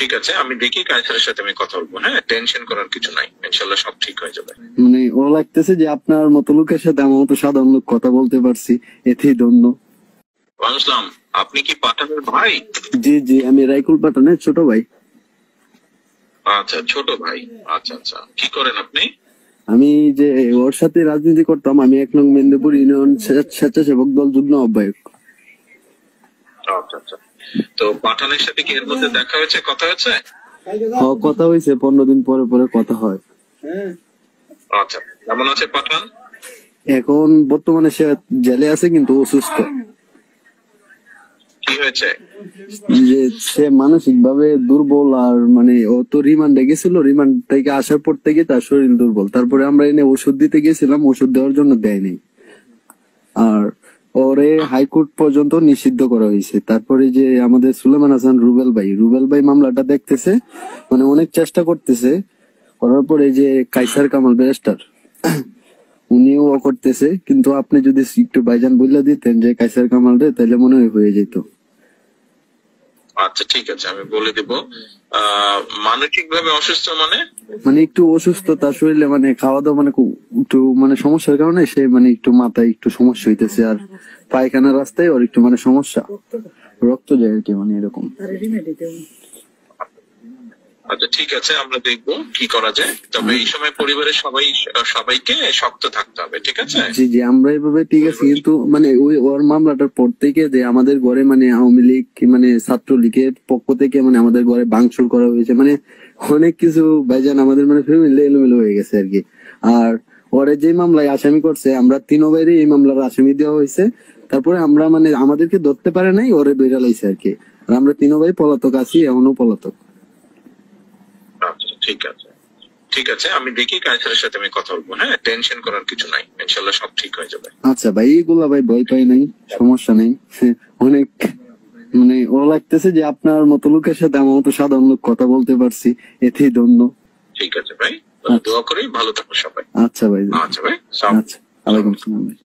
ঠিক আছে, আমি দেখি কায়সারের সাথে আমি কথা বলবো। হ্যাঁ, টেনশন করার কিছু নাই, ইনশাল্লাহ সব ঠিক হয়ে যাবে। মানে ও লাগতেছে যে আপনার মতো লোকের সাথে আমার মতো সাধারণ লোক কথা বলতে পারছি, এতেই ধন্য। আসলাম, আপনি কি পাঠানের ভাই? জি জি, আমি রাইকুল পাঠানের ছোট ভাই। আচ্ছা, ছোট ভাই। আচ্ছা আচ্ছা, কি করেন আপনি? আমি যে ওর সাথে রাজনীতি করতাম, আমি 1 নং মেদিনীপুর ইউনিয়ন স্বেচ্ছাসেবক দল যুগ্ম আহ্বায়ক। আচ্ছা আচ্ছা, তো পাঠানের সাথে কি এর মধ্যে দেখা হয়েছে, কথা হয়েছে? কথা হয়েছে, 15 দিন পরে পরে কথা হয়। আচ্ছা, কেমন আছে পাঠান? এখন বর্তমানে সে জেলে আছে, কিন্তু অসুস্থ। কি হয়েছে? যে সে মানসিক ভাবে দুর্বল, আর মানে ও তো রিমান্ডে গেছিল, রিমান্ড থেকে আসার পর থেকে তার শরীর দুর্বল। তারপরে আমরা এনে ওষুধ দিতে গেছিলাম, ওষুধ দেওয়ার জন্য দেয়নি, আর ওরে হাইকোর্ট পর্যন্ত নিষিদ্ধ করা হয়েছে। তারপরে যে আমাদের সুলেমান হাসান রুবেল ভাই মামলাটা দেখতেছে, মানে অনেক চেষ্টা করতেছে, করার পরে যে কাইসার কামাল ব্যারিস্টার উনিও করতেছে। কিন্তু আপনি যদি একটু ভাইজান বললে দিতেন যে কাইসার কামাল রে, তাহলে মনে হয় হয়ে যেত। আচ্ছা ঠিক আছে, আমি বলে দিব। মানসিক ভাবে অসুস্থ মানে? মানে একটু অসুস্থ, তার শরীরে মানে খাওয়া দাওয়া মানে একটু মানে সমস্যার কারণে সে মানে একটু মাথায় একটু সমস্যা হইতেছে, আর পায়খানার রাস্তায় ওর একটু মানে সমস্যা, রক্ত যায় আর কি, মানে এরকম। আচ্ছা ঠিক আছে, আমরা দেখবো কি করা যায়। তবে এই সময় পরিবারের সবাইকে শক্ত থাকতে হবে, ঠিক আছে? জি জি, আমরা এইভাবে ঠিক আছে, কিন্তু মানে ওর মামলাটার পর থেকে যে আমাদের ঘরে মানে আওয়ামী লীগ মানে ছাত্রলীগের পক্ষ থেকে মানে আমাদের ঘরে ভাঙচুর করা হয়েছে, মানে অনেক কিছু ভাইজান, আমাদের মানে ফ্যামিলি এলোমেলো হয়ে গেছে আর কি। আর ওরে যে মামলায় আসামি করছে, আমরা 3 ভাইরে এই মামলার আসামি দেওয়া হয়েছে। তারপরে আমরা মানে আমাদেরকে ধরতে পারে নাই, ওরে ধরে লাইছে আর কি। আর আমরা 3 ভাই পলাতক আছি, এখনো পলাতক। আচ্ছা ঠিক আছে, ঠিক আছে, আমি দেখি কায়সারের সাথে আমি কথা বলবো। হ্যাঁ, টেনশন করার কিছু নাই, ইনশাল্লাহ সব ঠিক হয়ে যাবে। আচ্ছা ভাই, এগুলা ভাই ভয় পাই নাই, সমস্যা নেই। অনেক মানে ও লাগতেছে যে আপনার মতো লোকের সাথে আমার মতো সাধারণ লোক কথা বলতে পারছি, এতেই ধন্য। ঠিক আছে ভাই, দোয়া করি ভালো থাকো সবাই। আচ্ছা ভাই। আচ্ছা ভাই, আচ্ছা, ওয়ালাইকুম আসসালাম ভাই।